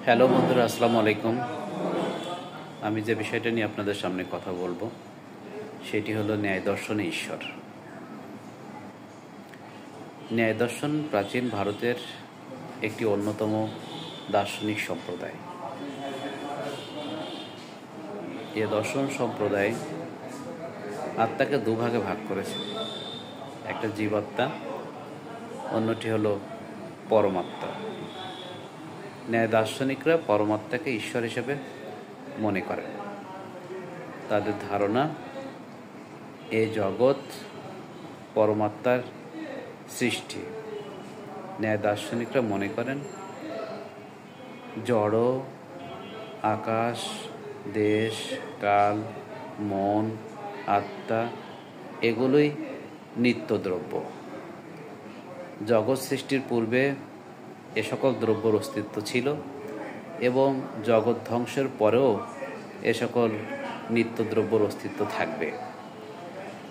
Hello বন্ধুরা, আসসালামু আলাইকুম। আমি যে বিষয়টা নিয়ে আপনাদের সামনে কথা বলবো সেটি হলো ন্যায় দর্শনে ঈশ্বর। ন্যায় দর্শন প্রাচীন ভারতের একটি অন্যতম দার্শনিক সম্প্রদায়। এ দর্শন সম্প্রদায় আত্মাকে দুভাগে ভাগ করেছে, একটা জীবাত্মা, অন্যটি হলো পরমাত্মা। ন্যায় দার্শনিকরা পরমাত্মাকে ঈশ্বর হিসেবে মনে করেন। তাদের ধারণা এ জগৎ পরমাত্মার সৃষ্টি। ন্যায় দার্শনিকরা মনে করেন জড়, আকাশ, দেশ, কাল, মন, আত্মা এগুলোই নিত্যদ্রব্য। জগৎ সৃষ্টির পূর্বে এ সকল দ্রব্যর অস্তিত্ব ছিল এবং জগৎ ধ্বংসের পরেও এ সকল নিত্যদ্রব্যর অস্তিত্ব থাকবে।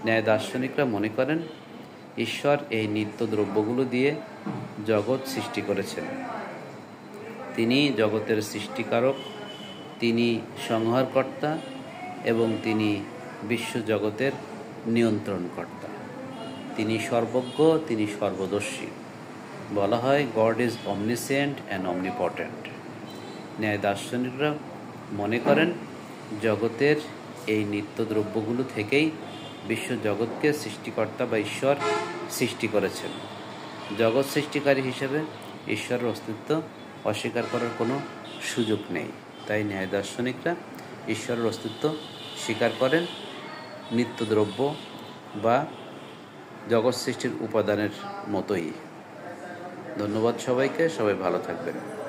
ন্যায় দার্শনিকরা মনে করেন ঈশ্বর এই নিত্যদ্রব্যগুলো দিয়ে জগৎ সৃষ্টি করেছেন। তিনি জগতের সৃষ্টিকারক, তিনি সংহারকর্তা এবং তিনি বিশ্বজগতের নিয়ন্ত্রণকর্তা। তিনি সর্বজ্ঞ, তিনি সর্বদর্শী। বলা হয় গড ইজ অমনিসেন্ট অ্যান্ড অমনিপটেন্ট। ন্যায় দার্শনিকরা মনে করেন জগতের এই নিত্যদ্রব্যগুলো থেকেই বিশ্বজগৎকে সৃষ্টিকর্তা বা ঈশ্বর সৃষ্টি করেছেন। জগৎ সৃষ্টিকারী হিসেবে ঈশ্বরের অস্তিত্ব অস্বীকার করার কোনো সুযোগ নেই। তাই ন্যায় দার্শনিকরা ঈশ্বরের অস্তিত্ব স্বীকার করেন নিত্যদ্রব্য বা জগৎ সৃষ্টির উপাদানের মতোই। ধন্যবাদ সবাইকে, সবাই ভালো থাকবেন।